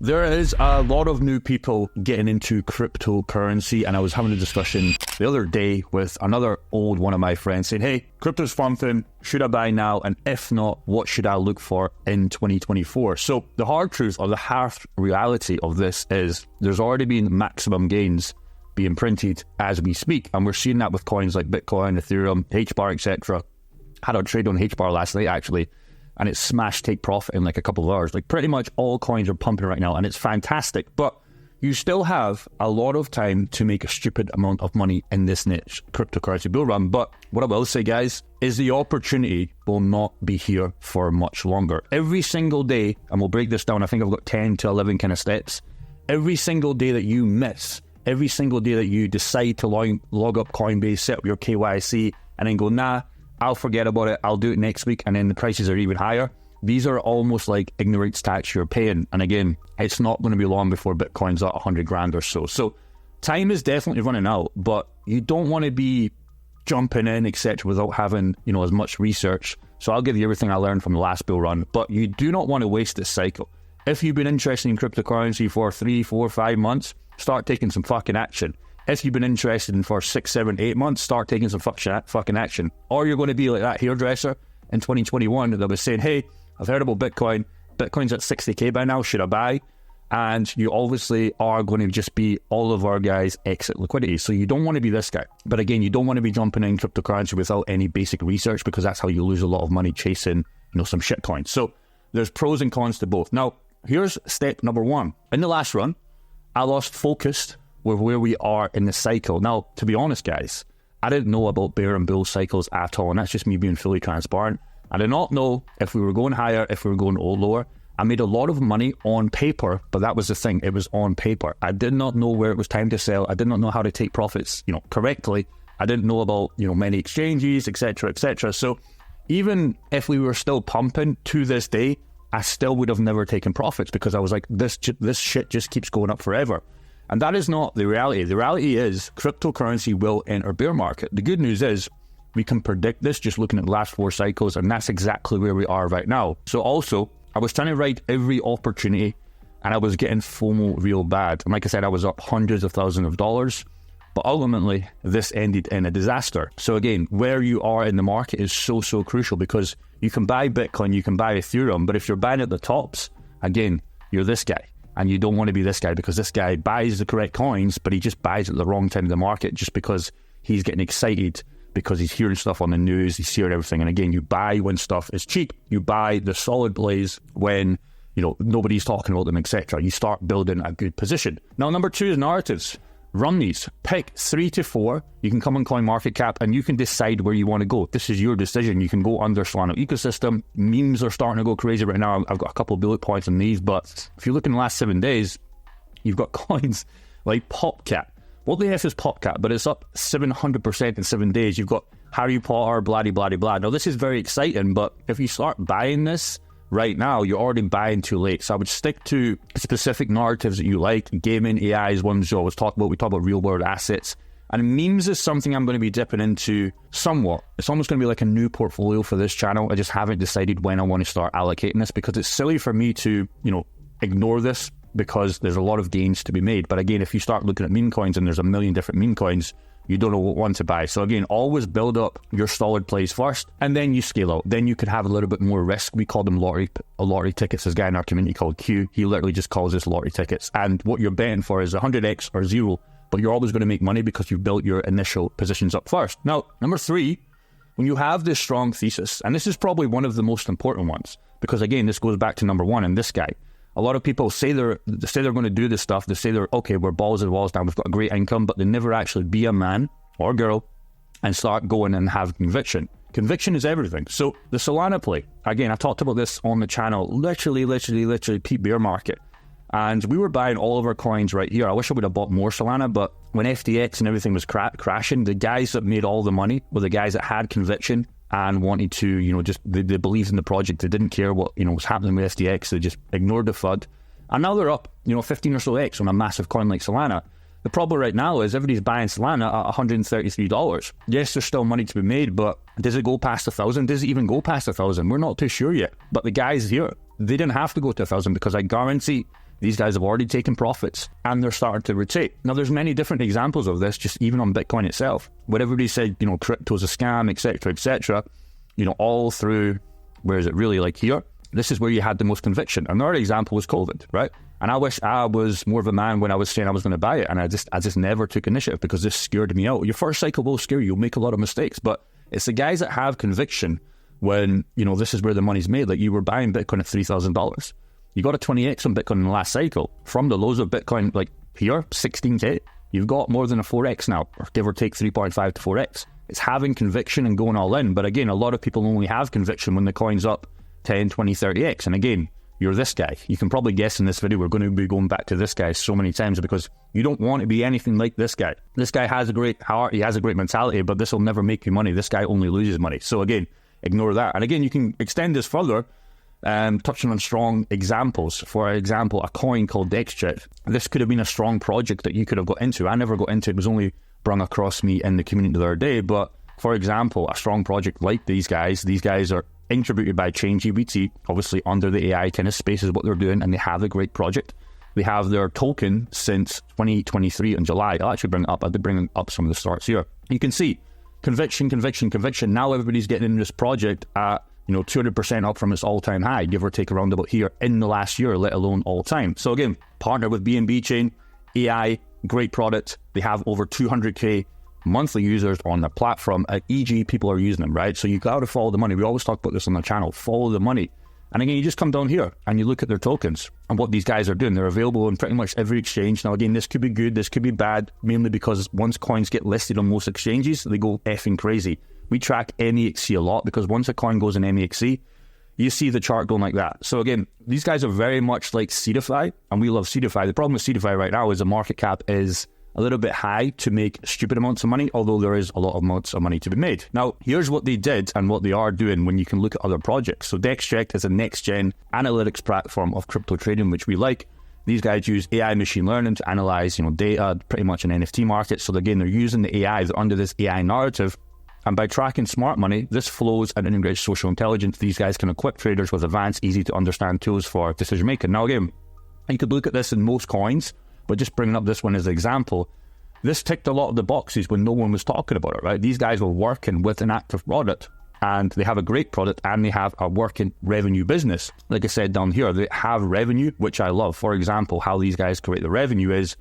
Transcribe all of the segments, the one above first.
There is a lot of new people getting into cryptocurrency, and I was having a discussion the other day with another old one of my friends saying, hey, crypto's something, should I buy now? And if not, what should I look for in 2024? So the hard truth or the harsh reality of this is there's already been maximum gains being printed as we speak, and we're seeing that with coins like Bitcoin, Ethereum, HBAR, etc. Had a trade on HBAR last night actually, and it smashed take profit in like a couple of hours. Like pretty much all coins are pumping right now, and it's fantastic. But you still have a lot of time to make a stupid amount of money in this niche cryptocurrency bull run. But what I will say, guys, is the opportunity will not be here for much longer. Every single day, and we'll break this down, I think I've got 10 to 11 kind of steps. Every single day that you miss, every single day that you decide to log up Coinbase, set up your KYC, and then go, nah, I'll forget about it, I'll do it next week, and then the prices are even higher. These are almost like ignorance tax you're paying. And again, it's not going to be long before Bitcoin's at 100 grand or so. So time is definitely running out, but you don't want to be jumping in, etc., without having, as much research. So I'll give you everything I learned from the last bull run, but you do not want to waste this cycle. If you've been interested in cryptocurrency for 3, 4, 5 months, start taking some fucking action. If you've been interested in for 6, 7, 8 months, start taking some fucking action. Or you're going to be like that hairdresser in 2021 that was saying, hey, I've heard about Bitcoin. Bitcoin's at 60k by now. Should I buy? And you obviously are going to just be all of our guys' exit liquidity. So you don't want to be this guy. But again, you don't want to be jumping in cryptocurrency without any basic research, because that's how you lose a lot of money chasing, some shit coins. So there's pros and cons to both. Now, here's step number 1. In the last run, I lost focus with where we are in the cycle. Now, to be honest, guys, I didn't know about bear and bull cycles at all, and that's just me being fully transparent. I did not know if we were going higher, if we were going lower. I made a lot of money on paper, but that was the thing. It was on paper. I did not know where it was time to sell. I did not know how to take profits, correctly. I didn't know about, many exchanges, etc., etc. So even if we were still pumping to this day, I still would have never taken profits, because I was like, this shit just keeps going up forever. And that is not the reality. The reality is cryptocurrency will enter bear market. The good news is we can predict this just looking at the last 4 cycles, and that's exactly where we are right now. So also, I was trying to ride every opportunity, and I was getting FOMO real bad. And like I said, I was up hundreds of thousands of dollars, but ultimately this ended in a disaster. So again, where you are in the market is so crucial, because you can buy Bitcoin, you can buy Ethereum, but if you're buying at the tops, again, you're this guy. And you don't want to be this guy, because this guy buys the correct coins, but he just buys at the wrong time of the market just because he's getting excited, because he's hearing stuff on the news, he's hearing everything. And again, you buy when stuff is cheap. You buy the solid plays when, nobody's talking about them, etc. You start building a good position. Now, number 2 is narratives. Run these. Pick 3 to 4. You can come on CoinMarketCap and you can decide where you want to go. This is your decision. You can go under Solana ecosystem. Memes are starting to go crazy right now. I've got a couple of bullet points on these, but if you look in the last 7 days, you've got coins like PopCat. What the F is PopCat? But it's up 700% in 7 days. You've got Harry Potter, blah, blah, blah. Now, this is very exciting, but if you start buying this right now, you're already buying too late. So I would stick to specific narratives that you like. Gaming, AI is one you always talk about. We talk about real world assets. And memes is something I'm going to be dipping into somewhat. It's almost going to be like a new portfolio for this channel. I just haven't decided when I want to start allocating this, because it's silly for me to, ignore this, because there's a lot of gains to be made. But again, if you start looking at meme coins and there's a million different meme coins, you don't know what one to buy. So again, always build up your solid plays first, and then you scale out. Then you could have a little bit more risk. We call them lottery tickets. There's a guy in our community called Q. He literally just calls this lottery tickets. And what you're betting for is 100x or 0, but you're always going to make money because you've built your initial positions up first. Now, number 3, when you have this strong thesis, and this is probably one of the most important ones, because again, this goes back to number 1 and this guy. A lot of people say they're going to do this stuff. They say they're, okay, we're balls and walls down, we've got a great income, but they never actually be a man or girl and start going and have conviction. Conviction is everything. So the Solana play, again, I talked about this on the channel, literally peak bear market. And we were buying all of our coins right here. I wish I would have bought more Solana, but when FTX and everything was crashing, the guys that made all the money were the guys that had conviction and wanted to, they believed in the project. They didn't care what, was happening with FTX. They just ignored the FUD. And now they're up, 15 or so X on a massive coin like Solana. The problem right now is everybody's buying Solana at $133. Yes, there's still money to be made, but does it go past 1,000? Does it even go past 1,000? We're not too sure yet. But the guys here, they didn't have to go to 1,000, because I guarantee These guys have already taken profits and they're starting to rotate. Now, there's many different examples of this, just even on Bitcoin itself. When everybody said, crypto's a scam, etc., all through, where is it really, like here? This is where you had the most conviction. Another example was COVID, right? And I wish I was more of a man when I was saying I was going to buy it, and I just never took initiative because this scared me out. Your first cycle will scare you. You'll make a lot of mistakes, but it's the guys that have conviction when, this is where the money's made. Like, you were buying Bitcoin at $3,000. You got a 20x on Bitcoin in the last cycle. From the lows of Bitcoin, like here, 16K, you've got more than a 4x now, or give or take 3.5 to 4x. It's having conviction and going all in. But again, a lot of people only have conviction when the coin's up 10, 20, 30x. And again, you're this guy. You can probably guess in this video, we're going to be going back to this guy so many times because you don't want to be anything like this guy. This guy has a great heart, he has a great mentality, but this will never make you money. This guy only loses money. So again, ignore that. And again, you can extend this further, touching on strong examples. For example, a coin called DexJet. This could have been a strong project that you could have got into. I never got into it. It was only brung across me in the community the other day. But for example, a strong project like these guys are contributed by ChainGPT, obviously under the AI kind of space is what they're doing, and they have a great project. They have their token since 2023 in July. I'll actually bring it up. I'll be bringing up some of the starts here. You can see conviction. Now everybody's getting in this project at 200% up from its all-time high, give or take around about here in the last year, let alone all time. So again, partner with BNB Chain, AI, great product. They have over 200K monthly users on the platform. E.g., people are using them, right? So you got to follow the money. We always talk about this on the channel, follow the money. And again, you just come down here and you look at their tokens and what these guys are doing. They're available in pretty much every exchange. Now again, this could be good, this could be bad, mainly because once coins get listed on most exchanges, they go effing crazy. We track MEXC a lot because once a coin goes in MEXC, you see the chart going like that. So again, these guys are very much like Seedify, and we love Seedify. The problem with Seedify right now is the market cap is a little bit high to make stupid amounts of money, although there is a lot of amounts of money to be made. Now, here's what they did and what they are doing when you can look at other projects. So DexJet is a next-gen analytics platform of crypto trading, which we like. These guys use AI machine learning to analyze, data, pretty much an NFT market. So again, they're using the AI, they're under this AI narrative. And by tracking smart money, this flows and integrates social intelligence. These guys can equip traders with advanced, easy to understand tools for decision making. Now again, you could look at this in most coins, but just bringing up this one as an example, this ticked a lot of the boxes when no one was talking about it, right? These guys were working with an active product, and they have a great product, and they have a working revenue business. Like I said down here, they have revenue, which I love. For example, how these guys create the revenue is,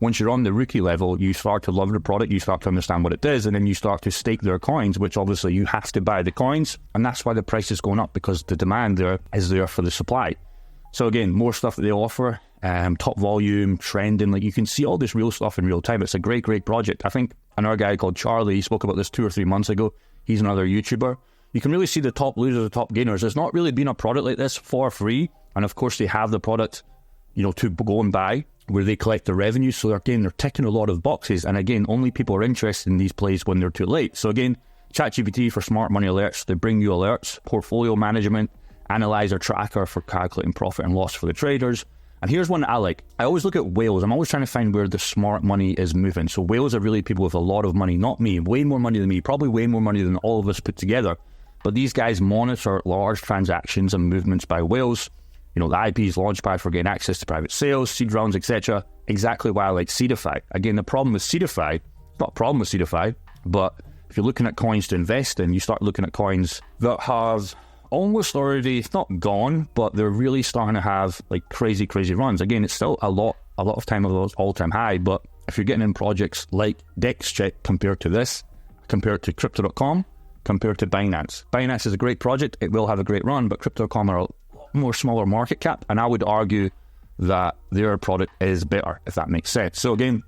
once you're on the rookie level, you start to love the product, you start to understand what it does, and then you start to stake their coins, which obviously you have to buy the coins, and that's why the price is going up, because the demand there is there for the supply. So again, more stuff that they offer, top volume, trending, like you can see all this real stuff in real time. It's a great, great project. I think another guy called Charlie, he spoke about this 2 or 3 months ago. He's another YouTuber. You can really see the top losers, the top gainers. There's not really been a product like this for free, and of course they have the product, to go and buy, where they collect the revenue. So again, they're ticking a lot of boxes, and again, only people are interested in these plays when they're too late. So again, ChatGPT for smart money alerts. They bring you alerts, portfolio management, analyzer tracker for calculating profit and loss for the traders. And here's one I like. I always look at whales. I'm always trying to find where the smart money is moving. So whales are really people with a lot of money, not me, way more money than me, probably way more money than all of us put together. But these guys monitor large transactions and movements by whales. The IP's launchpad for getting access to private sales, seed rounds, etc. Exactly why I like Seedify. Again, the problem with Seedify, it's not a problem with Seedify, but if you're looking at coins to invest in, you start looking at coins that have almost already, it's not gone, but they're really starting to have like crazy, crazy runs. Again, it's still a lot of time of those all-time high, but if you're getting in projects like DexJet compared to this, compared to Crypto.com, compared to Binance. Binance is a great project, it will have a great run, but Crypto.com are a more smaller market cap, and I would argue that their product is better, if that makes sense. So again,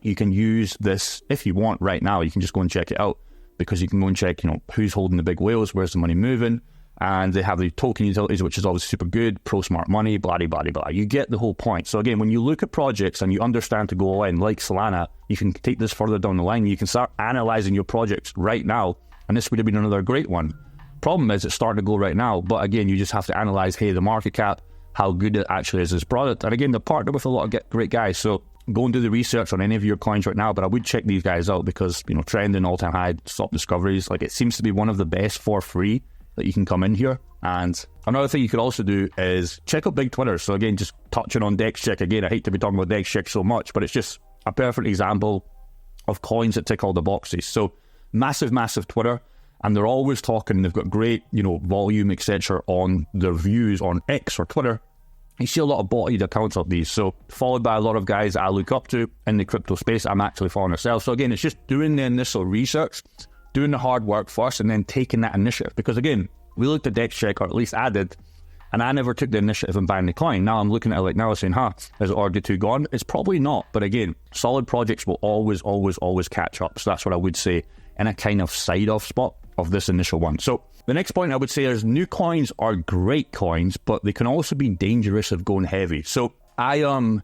you can use this if you want right now. You can just go and check it out, because you can go and check, who's holding the big whales, where's the money moving, and they have the token utilities, which is always super good, pro smart money, blah, blah, blah, blah. You get the whole point. So again, when you look at projects and you understand to go all in, like Solana, you can take this further down the line. You can start analyzing your projects right now, and this would have been another great one. Problem is, it's starting to go right now, but again, you just have to analyze, hey, the market cap, how good it actually is, this product. And again, they're partnered with a lot of great guys, so go and do the research on any of your coins right now, but I would check these guys out because, trending, all-time high, stop discoveries, like it seems to be one of the best for free that you can come in here. And another thing you could also do is check out big Twitter. So again, just touching on DexCheck. Again, I hate to be talking about DexCheck so much, but it's just a perfect example of coins that tick all the boxes. So massive Twitter, and they're always talking. They've got great, volume, etc. on their views on X or Twitter. You see a lot of botted accounts of these. So followed by a lot of guys that I look up to in the crypto space. I'm actually following myself. So again, it's just doing the initial research, doing the hard work first, and then taking that initiative. Because again, we looked at DexCheck, or at least I did, and I never took the initiative in buying the coin. Now I'm looking at it like now saying, is RD2 gone? It's probably not. But again, solid projects will always catch up. So that's what I would say in a kind of side-off spot of this initial one. So the next point I would say is new coins are great coins, but they can also be dangerous if going heavy. So I am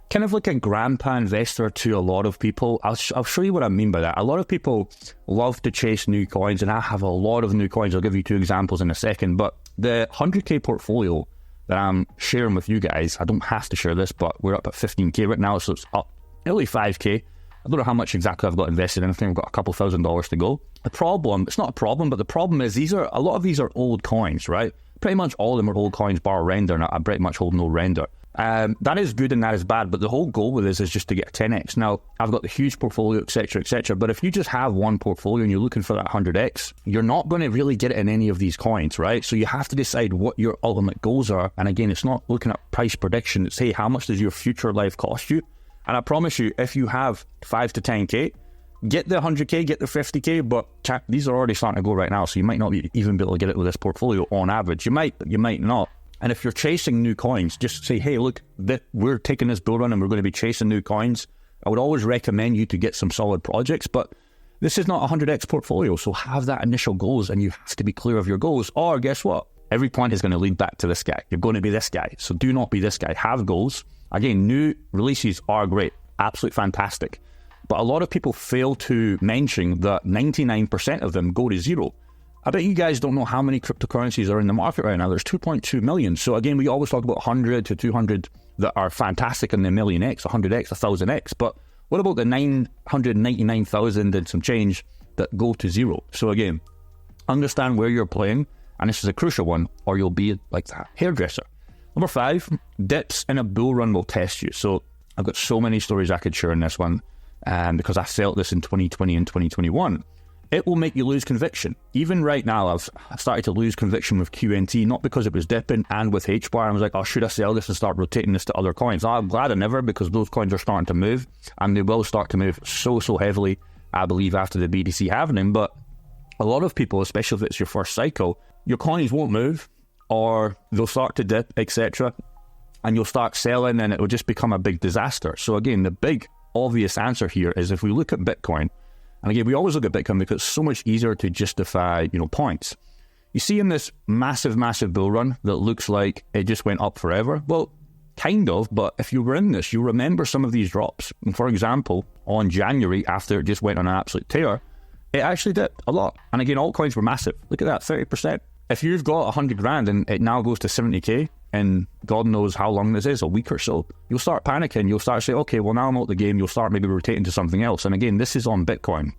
kind of like a grandpa investor to a lot of people. I'll show you what I mean by that. A lot of people love to chase new coins, and I have a lot of new coins. I'll give you 2 examples in a second, but the 100k portfolio that I'm sharing with you guys, I don't have to share this, but we're up at 15k right now, so it's up nearly 5k. I don't know how much exactly I've got invested in. I think I've got a couple $1,000s to go. The problem, it's not a problem, but the problem is a lot of these are old coins, right? Pretty much all of them are old coins bar render, and I pretty much hold no render. That is good and that is bad, but the whole goal with this is just to get 10x. Now, I've got the huge portfolio, etc., but if you just have one portfolio and you're looking for that 100x, you're not going to really get it in any of these coins, right? So you have to decide what your ultimate goals are. And again, it's not looking at price prediction. It's, hey, how much does your future life cost you? And I promise you, if you have 5 to 10k, get the 100k, get the 50k, but these are already starting to go right now, so you might not even be able to get it with this portfolio on average. You might, but you might not. And if you're chasing new coins, just say, hey, look, we're taking this bull run and we're going to be chasing new coins. I would always recommend you to get some solid projects, but this is not a 100x portfolio, so have that initial goals and you have to be clear of your goals. Or guess what? Every point is going to lead back to this guy. You're going to be this guy, so do not be this guy. Have goals. Again, new releases are great, absolutely fantastic. But a lot of people fail to mention that 99% of them go to zero. I bet you guys don't know how many cryptocurrencies are in the market right now. There's 2.2 million. So again, we always talk about 100 to 200 that are fantastic in the million X, 100X, 1000X. But what about the 999,000 and some change that go to zero? So again, understand where you're playing, and this is a crucial one, or you'll be like that hairdresser. Number 5, dips in a bull run will test you. So I've got so many stories I could share in this one, because I felt this in 2020 and 2021. It will make you lose conviction. Even right now, I've started to lose conviction with QNT, not because it was dipping, and with HBAR. I was like, oh, should I sell this and start rotating this to other coins? I'm glad I never, because those coins are starting to move, and they will start to move so heavily, I believe, after the BTC halving. But a lot of people, especially if it's your first cycle, your coins won't move, or they'll start to dip, etc., and you'll start selling, and it will just become a big disaster. So again, the big obvious answer here is if we look at Bitcoin, and again, we always look at Bitcoin because it's so much easier to justify, points. You see in this massive bull run that looks like it just went up forever? Well, kind of, but if you were in this, you remember some of these drops. And for example, on January, after it just went on an absolute tear, it actually dipped a lot. And again, altcoins were massive. Look at that, 30%. If you've got 100 grand and it now goes to 70k, and God knows how long this is, a week or so, you'll start panicking. You'll start saying, okay, well, now I'm out the game. You'll start maybe rotating to something else. And again, this is on Bitcoin.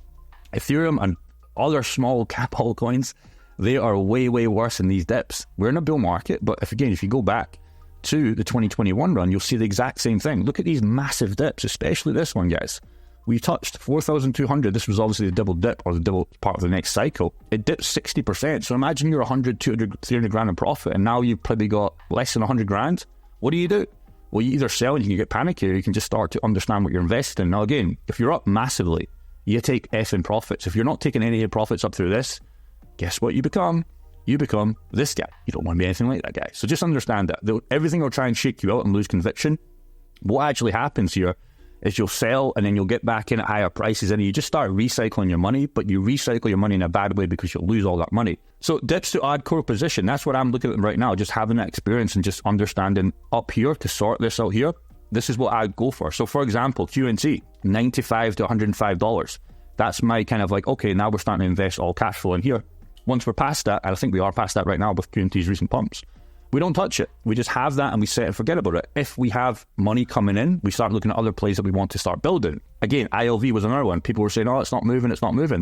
Ethereum and other small cap altcoins, they are way worse in these dips. We're in a bull market, but if you go back to the 2021 run, you'll see the exact same thing. Look at these massive dips, especially this one, guys. We touched 4,200. This was obviously the double dip, or the double part of the next cycle. It dipped 60%. So imagine you're 100, 200, 300 grand in profit, and now you've probably got less than 100 grand. What do? Well, you either sell and you can get panicky, or you can just start to understand what you're investing in. Now, again, if you're up massively, you take effing profits. If you're not taking any profits up through this, guess what you become? You become this guy. You don't want to be anything like that guy. So just understand that. Everything will try and shake you out and lose conviction. What actually happens here is you'll sell and then you'll get back in at higher prices, and you just start recycling your money, but you recycle your money in a bad way because you'll lose all that money. So dips to add core position, that's what I'm looking at right now, just having that experience and just understanding up here to sort this out here. This is what I'd go for. So for example, QNT, $95 to $105. That's my kind of like, okay, now we're starting to invest all cash flow in here. Once we're past that, and I think we are past that right now with QNT's recent pumps, we don't touch it. We just have that and we set and forget about it. If we have money coming in, we start looking at other plays that we want to start building. Again, ILV was another one. People were saying, oh, it's not moving.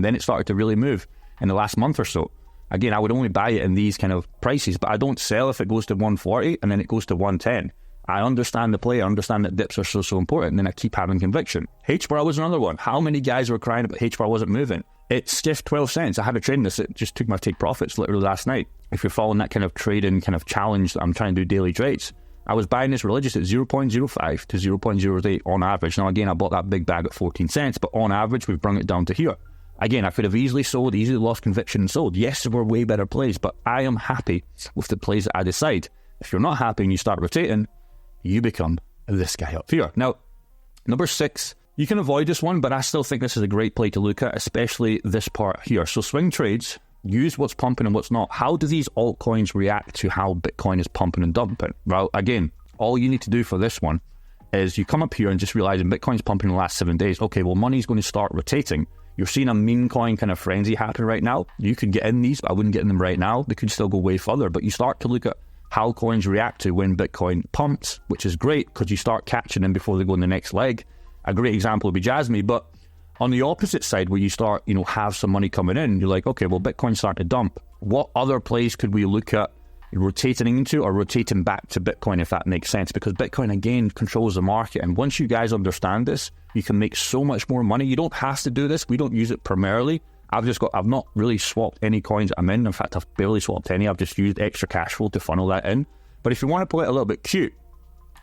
Then it started to really move in the last month or so. Again, I would only buy it in these kind of prices, but I don't sell if it goes to 140 and then it goes to 110. I understand the play. I understand that dips are so important, and then I keep having conviction. HBAR was another one. How many guys were crying about HBAR wasn't moving? It stiffed 12 cents. I had a trade in this. It just took my take profits literally last night. If you're following that kind of trading kind of challenge that I'm trying to do daily trades, I was buying this religious at 0.05 to 0.08 on average. Now, again, I bought that big bag at 14 cents, but on average, we've brought it down to here. Again, I could have easily sold, easily lost conviction and sold. Yes, there were way better plays, but I am happy with the plays that I decide. If you're not happy and you start rotating, you become this guy up here. Now, number 6, you can avoid this one, but I still think this is a great play to look at, especially this part here. So swing trades, use what's pumping and what's not. How do these altcoins react to how Bitcoin is pumping and dumping? Well, again, all you need to do for this one is you come up here and just realize Bitcoin's pumping in the last 7 days. Okay, well, money's going to start rotating. You're seeing a meme coin kind of frenzy happen right now. You could get in these, but I wouldn't get in them right now. They could still go way further, but you start to look at how coins react to when Bitcoin pumps, which is great because you start catching them before they go in the next leg. A great example would be Jasmy, but on the opposite side where you start, have some money coming in, you're like, okay, well, Bitcoin's starting to dump. What other plays could we look at rotating into or rotating back to Bitcoin, if that makes sense? Because Bitcoin, again, controls the market. And once you guys understand this, you can make so much more money. You don't have to do this. We don't use it primarily. I've not really swapped any coins I'm in. In fact, I've barely swapped any. I've just used extra cash flow to funnel that in. But if you want to play it a little bit cute,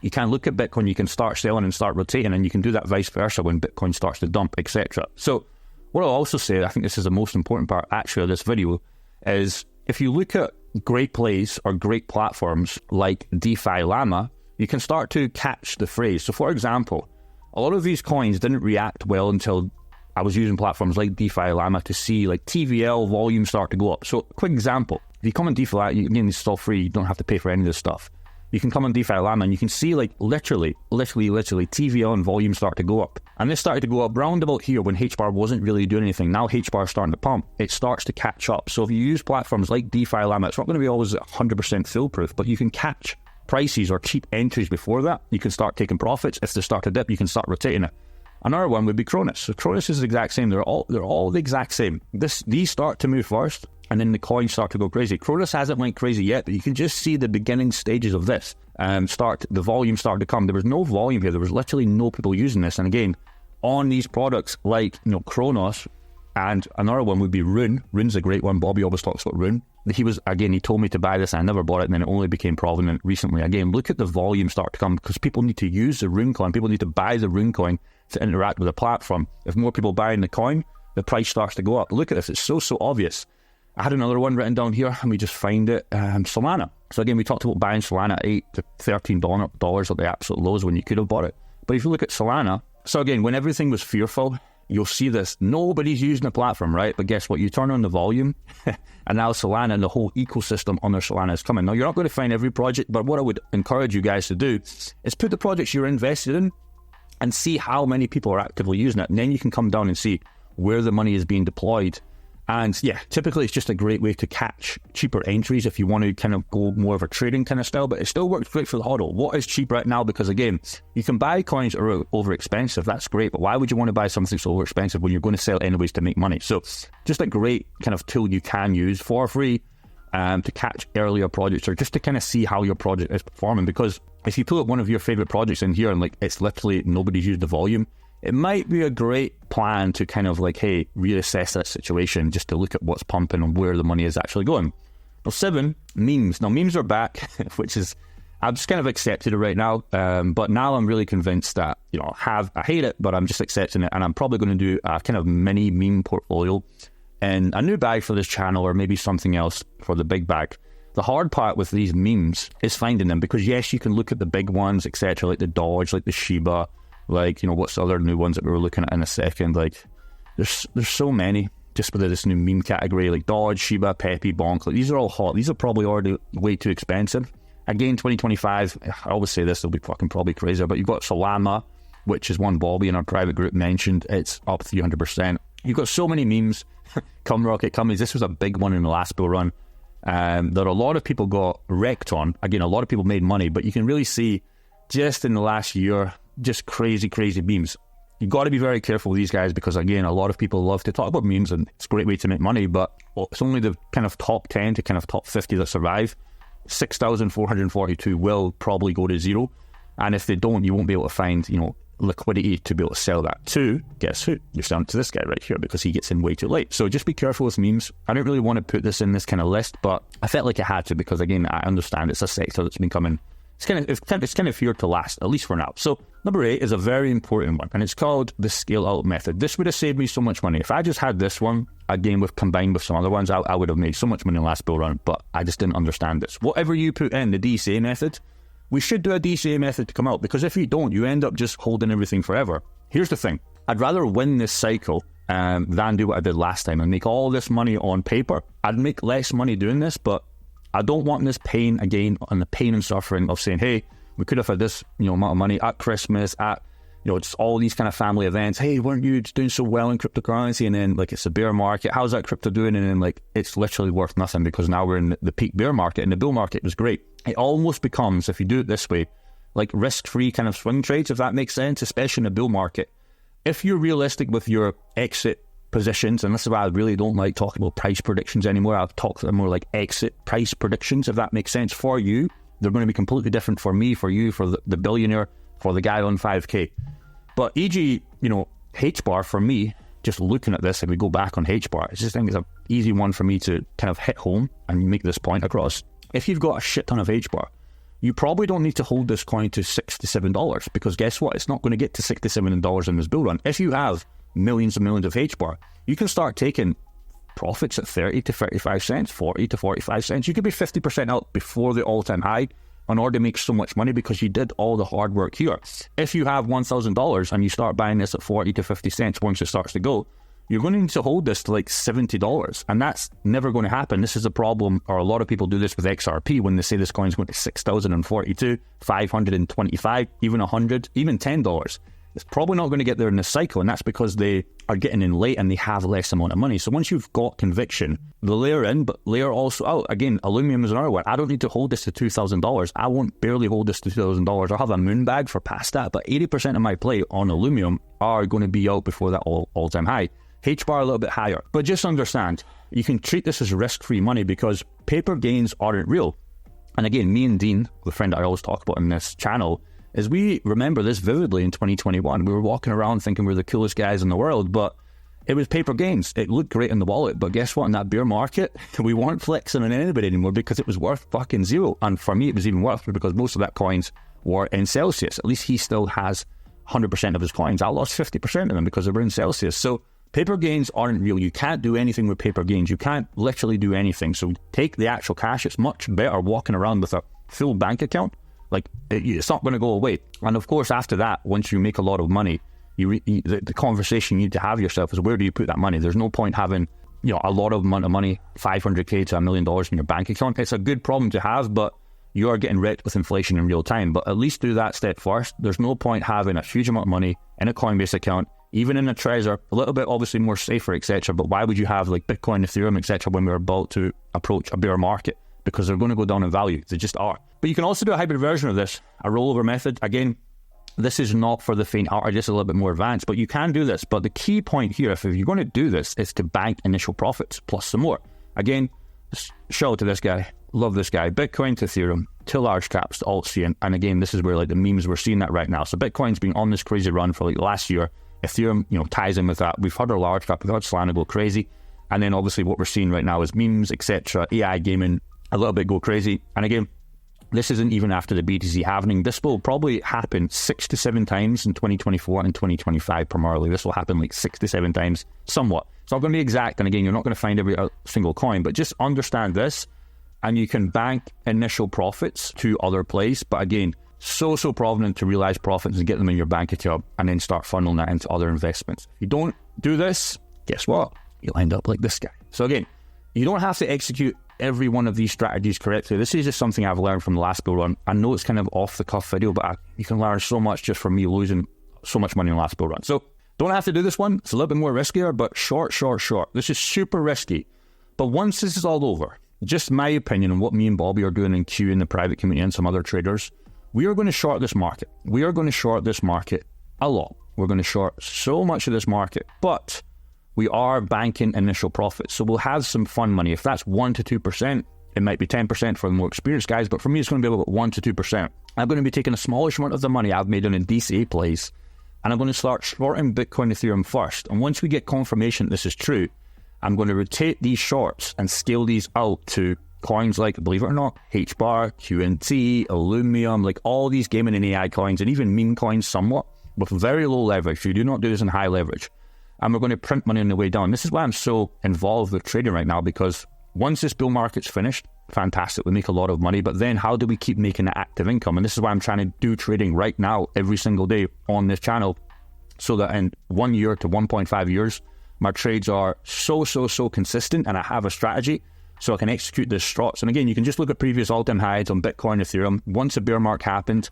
you can look at Bitcoin, you can start selling and start rotating, and you can do that vice versa when Bitcoin starts to dump, etc. So what I'll also say, I think this is the most important part actually of this video, is if you look at great plays or great platforms like DeFi Llama, you can start to catch the phrase. So for example, a lot of these coins didn't react well until I was using platforms like DeFi Llama to see like TVL volume start to go up. So quick example, if you come on DeFi Llama, again, it's all free, you don't have to pay for any of this stuff. You can come on DeFi Llama and you can see like literally TVL and volume start to go up. And this started to go up round about here when HBAR wasn't really doing anything. Now HBAR is starting to pump. It starts to catch up. So if you use platforms like DeFi Llama, it's not going to be always 100% foolproof, but you can catch prices or cheap entries before that. You can start taking profits. If they start to dip, you can start rotating it. Another one would be Cronus. So Cronus is the exact same. They're all the exact same. These start to move first, and then the coins start to go crazy. Cronus hasn't went crazy yet, but you can just see the beginning stages of this. The volume started to come. There was no volume here. There was literally no people using this. And again, on these products like Kronos, and another one would be Rune. Rune's a great one. Bobby always talks about Rune. He told me to buy this and I never bought it, and then it only became prominent recently. Again, look at the volume start to come because people need to use the Rune coin. People need to buy the Rune coin to interact with the platform. If more people buying the coin, the price starts to go up. Look at this. It's so obvious. I had another one written down here, and we just find it, Solana. So again, we talked about buying Solana at $8 to $13 at the absolute lows when you could have bought it. But if you look at Solana, so again, when everything was fearful, you'll see this. Nobody's using the platform, right? But guess what? You turn on the volume, and now Solana and the whole ecosystem under Solana is coming. Now, you're not going to find every project, but what I would encourage you guys to do is put the projects you're invested in and see how many people are actively using it. And then you can come down and see where the money is being deployed. And yeah, typically it's just a great way to catch cheaper entries if you want to kind of go more of a trading kind of style, but it still works great for the hodl. What is cheap right now? Because again, you can buy coins that are over expensive. That's great, but why would you want to buy something so over expensive when you're going to sell anyways to make money? So just a great kind of tool you can use for free to catch earlier projects, or just to kind of see how your project is performing. Because if you pull up one of your favorite projects in here and like it's literally nobody's used the volume, it might be a great plan to kind of like, hey, reassess that situation just to look at what's pumping and where the money is actually going. Now 7, memes. Now memes are back, which is, I've just kind of accepted it right now. But now I'm really convinced that, I hate it, but I'm just accepting it. And I'm probably going to do a kind of mini meme portfolio and a new bag for this channel, or maybe something else for the big bag. The hard part with these memes is finding them, because yes, you can look at the big ones, etc., like the Dodge, like the Shiba, like, what's the other new ones that we were looking at in a second? Like, there's so many just with this new meme category, like Dodge, Shiba, Pepe, Bonk. Like, these are all hot. These are probably already way too expensive. Again, 2025, I always say this, they'll be fucking probably crazier, but you've got Solana, which is one Bobby in our private group mentioned. It's up 300%. You've got so many memes. Come Rocket Companies. This was a big one in the last bull run. That a lot of people got wrecked on. Again, a lot of people made money, but you can really see just in the last year, just crazy memes. you got to be very careful with these guys because, again, a lot of people love to talk about memes and it's a great way to make money, but it's only the kind of top 10 to kind of top 50 that survive. 6,442 will probably go to zero. And if they don't, you won't be able to find, liquidity to be able to sell that to. Guess who? You're selling to this guy right here because he gets in way too late. So just be careful with memes. I don't really want to put this in this kind of list, but I felt like I had to because, again, I understand it's a sector that's been coming. It's kind of here to last, at least for now. So number 8 is a very important one, and it's called the scale out method. This would have saved me so much money. If I just had this one, again, combined with some other ones, I would have made so much money in the last bull run, but I just didn't understand this. Whatever you put in the DCA method, we should do a DCA method to come out, because if you don't, you end up just holding everything forever. Here's the thing. I'd rather win this cycle than do what I did last time and make all this money on paper. I'd make less money doing this, but I don't want this pain again, and the pain and suffering of saying, hey, we could have had this amount of money at Christmas, at just all these kind of family events. Hey, weren't you doing so well in cryptocurrency? And then it's a bear market. How's that crypto doing? And then it's literally worth nothing because now we're in the peak bear market, and the bull market was great. It almost becomes, if you do it this way, like risk-free kind of swing trades, if that makes sense, especially in a bull market. If you're realistic with your exit positions, and this is why I really don't like talking about price predictions anymore. I'll talk more like exit price predictions, if that makes sense. For you, they're going to be completely different for me, for you, for the billionaire, for the guy on 5K. But e.g., H-bar for me, just looking at this, if we go back on H-bar, I just think it's an easy one for me to kind of hit home and make this point across. If you've got a shit ton of H-bar, you probably don't need to hold this coin to $67 because guess what? It's not going to get to $67 in this bull run. If you have millions and millions of H-bar, you can start taking profits at 30 to 35 cents, 40 to 45 cents. You could be 50% out before the all-time high in order to make so much money because you did all the hard work here. If you have $1,000 and you start buying this at 40 to 50 cents once it starts to go, you're going to need to hold this to like $70, and that's never going to happen. This is a problem, or a lot of people do this with XRP when they say this coin's going to 6,042, 525, even 100, even $10. It's probably not going to get there in this cycle, and that's because they are getting in late and they have less amount of money. So once you've got conviction, the layer in, but layer also out. Again, aluminum is another one. I don't need to hold this to $2,000. I won't barely hold this to $2,000. I'll have a moon bag for past that, but 80% of my play on aluminum are going to be out before that all-time high. H-bar a little bit higher. But just understand, you can treat this as risk-free money because paper gains aren't real. And again, me and Dean, the friend I always talk about in this channel, is we remember this vividly in 2021. We were walking around thinking we're the coolest guys in the world, but it was paper gains. It looked great in the wallet, but guess what? In that bear market, we weren't flexing on anybody anymore because it was worth fucking zero. And for me, it was even worse because most of that coins were in Celsius. At least he still has 100% of his coins. I lost 50% of them because they were in Celsius. So paper gains aren't real. You can't do anything with paper gains. You can't literally do anything. So take the actual cash. It's much better walking around with a full bank account. It's not going to go away. And of course, after that, once you make a lot of money, the conversation you need to have yourself is, where do you put that money? There's no point having a lot of amount of money, $500K to $1 million in your bank account. It's a good problem to have, but you are getting wrecked with inflation in real time. But at least do that step first. There's no point having a huge amount of money in a Coinbase account, even in a Trezor, a little bit obviously more safer, etc. But why would you have like Bitcoin, Ethereum, etc. when we're about to approach a bear market? Because they're going to go down in value. They just are. But you can also do a hybrid version of this, a rollover method. Again, this is not for the faint-hearted, just a little bit more advanced, but you can do this. But the key point here, if you're going to do this, is to bank initial profits plus some more. Again, shout out to this guy. Love this guy. Bitcoin to Ethereum, to large caps, to alt-C. And again, this is where the memes, we're seeing that right now. So Bitcoin's been on this crazy run for last year. Ethereum, ties in with that. We've had our large cap, we've had Solana go crazy. And then obviously what we're seeing right now is memes, etc., AI gaming, a little bit go crazy. And again, this isn't even after the BTC halving. This will probably happen 6 to 7 times in 2024 and 2025 primarily. This will happen 6 to 7 times, somewhat. It's not going to be exact. And again, you're not going to find every single coin, but just understand this. And you can bank initial profits to other plays. But again, so prominent to realize profits and get them in your bank account and then start funneling that into other investments. If you don't do this, guess what? You'll end up like this guy. So again, you don't have to execute every one of these strategies correctly. This is just something I've learned from the last bull run. I know it's kind of off the cuff video, but you can learn so much just from me losing so much money in the last bull run. So don't have to do this one. It's a little bit more riskier, but short. This is super risky. But once this is all over, just my opinion and what me and Bobby are doing in Q in the private community and some other traders, we are going to short this market. We are going to short this market a lot. We're going to short so much of this market, but we are banking initial profits. So we'll have some fun money. If that's 1 to 2%, it might be 10% for the more experienced guys, but for me, it's going to be about 1 to 2%. I'm going to be taking a smallish amount of the money I've made on a DCA plays, and I'm going to start shorting Bitcoin Ethereum first. And once we get confirmation this is true, I'm going to rotate these shorts and scale these out to coins like, believe it or not, HBAR, QNT, Illumium, like all these gaming and AI coins, and even meme coins somewhat, with very low leverage. You do not do this in high leverage. And we're going to print money on the way down. This is why I'm so involved with trading right now, because once this bull market's finished, fantastic, we make a lot of money, but then how do we keep making the active income? And this is why I'm trying to do trading right now, every single day on this channel, so that in 1 year to 1.5 years, my trades are so consistent, and I have a strategy so I can execute this struts. And again, you can just look at previous all-time highs on Bitcoin, Ethereum. Once a bear market happened,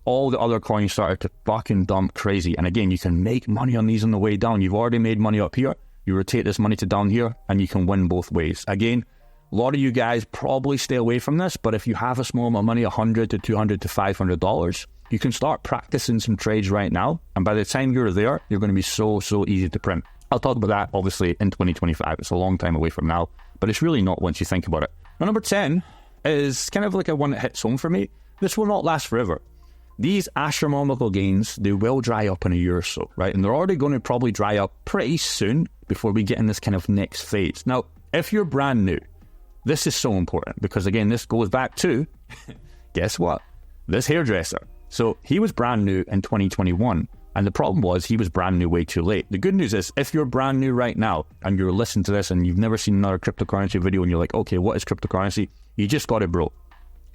all the other coins started to fucking dump crazy. And again, you can make money on these on the way down. You've already made money up here. You rotate this money to down here, and you can win both ways. Again, a lot of you guys probably stay away from this, but if you have a small amount of money, $100 to $200 to $500, you can start practicing some trades right now. And by the time you're there, you're going to be so easy to print. I'll talk about that, obviously, in 2025. It's a long time away from now, but it's really not once you think about it. Now, number 10 is kind of like a one that hits home for me. This will not last forever. These astronomical gains, they will dry up in a year or so, right? And they're already going to probably dry up pretty soon before we get in this kind of next phase. Now, if you're brand new, this is so important because, again, this goes back to, guess what? This hairdresser. So he was brand new in 2021. And the problem was he was brand new way too late. The good news is, if you're brand new right now and you're listening to this and you've never seen another cryptocurrency video and you're like, okay, what is cryptocurrency? You just got it, bro.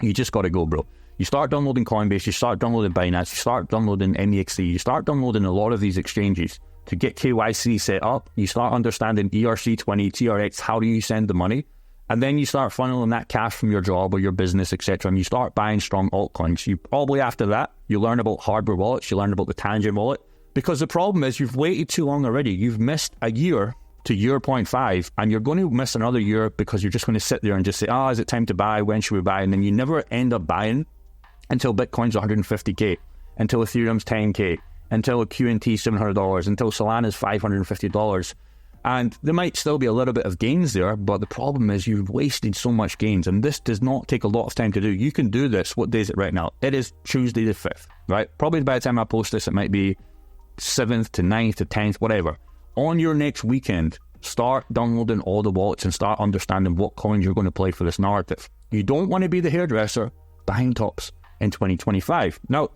You just got to go, bro. You start downloading Coinbase, you start downloading Binance, you start downloading MEXC, you start downloading a lot of these exchanges to get KYC set up. You start understanding ERC20, TRX, how do you send the money? And then you start funneling that cash from your job or your business, etc. And you start buying strong altcoins. You probably, after that, you learn about hardware wallets, you learn about the Tangent wallet. Because the problem is you've waited too long already. You've missed a year to year 0.5, and you're going to miss another year because you're just going to sit there and just say, is it time to buy? When should we buy? And then you never end up buying until Bitcoin's 150K, until Ethereum's 10K, until QNT's $700, until Solana's $550. And there might still be a little bit of gains there, but the problem is you've wasted so much gains, and this does not take a lot of time to do. You can do this. What day is it right now? It is Tuesday the 5th, right? Probably by the time I post this, it might be 7th to 9th to 10th, whatever. On your next weekend, start downloading all the wallets and start understanding what coins you're going to play for this narrative. You don't want to be the hairdresser buying tops in 2025. Now,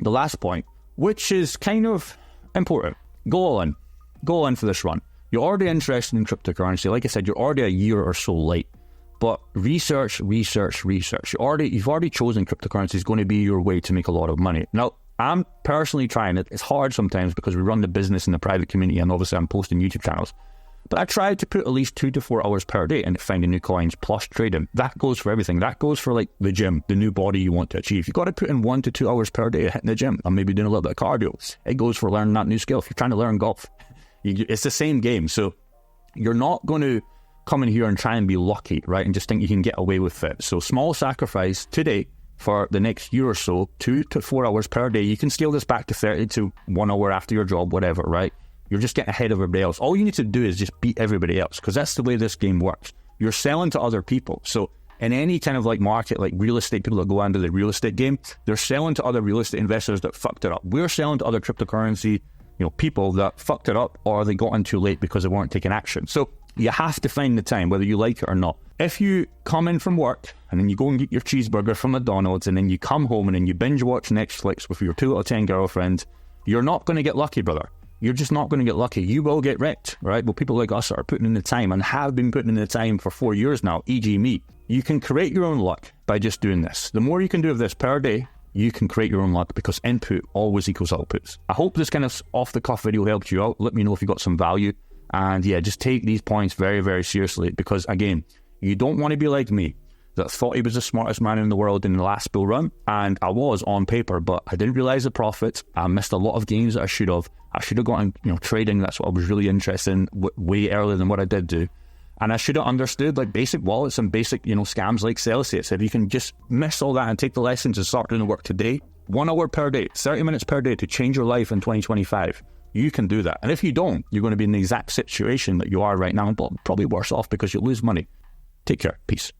the last point, which is kind of important, go all in. Go all in for this run. You're already interested in cryptocurrency. Like I said, you're already a year or so late. But research. You've already chosen cryptocurrency is going to be your way to make a lot of money. Now, I'm personally trying it. It's hard sometimes because we run the business in the private community, and obviously I'm posting YouTube channels. But I try to put at least 2 to 4 hours per day into finding new coins plus trading. That goes for everything. That goes for like the gym, the new body you want to achieve. You've got to put in 1 to 2 hours per day hitting the gym and maybe doing a little bit of cardio. It goes for learning that new skill. If you're trying to learn golf, it's the same game. So you're not going to come in here and try and be lucky, right? And just think you can get away with it. So small sacrifice today for the next year or so, 2 to 4 hours per day. You can scale this back to 30 to 1 hour after your job, whatever, right? You're just getting ahead of everybody else. All you need to do is just beat everybody else, because that's the way this game works. You're selling to other people. So in any kind of like market, like real estate, people that go into the real estate game, they're selling to other real estate investors that fucked it up. We're selling to other cryptocurrency, people that fucked it up, or they got in too late because they weren't taking action. So you have to find the time, whether you like it or not. If you come in from work and then you go and get your cheeseburger from McDonald's and then you come home and then you binge watch Netflix with your 2 out of 10 girlfriend, you're not going to get lucky, brother. You're just not going to get lucky. You will get wrecked, right? But people like us are putting in the time and have been putting in the time for 4 years now, e.g. me. You can create your own luck by just doing this. The more you can do of this per day, you can create your own luck, because input always equals outputs. I hope this kind of off-the-cuff video helped you out. Let me know if you got some value. And yeah, just take these points very, very seriously, because again, you don't want to be like me, that thought he was the smartest man in the world in the last bull run. And I was on paper, but I didn't realize the profits. I missed a lot of gains that I should have. I should have gotten, trading. That's what I was really interested in way earlier than what I did do. And I should have understood like basic wallets and basic, scams like Celsius. If you can just miss all that and take the lessons and start doing the work today, 1 hour per day, 30 minutes per day to change your life in 2025, you can do that. And if you don't, you're going to be in the exact situation that you are right now, but probably worse off because you'll lose money. Take care. Peace.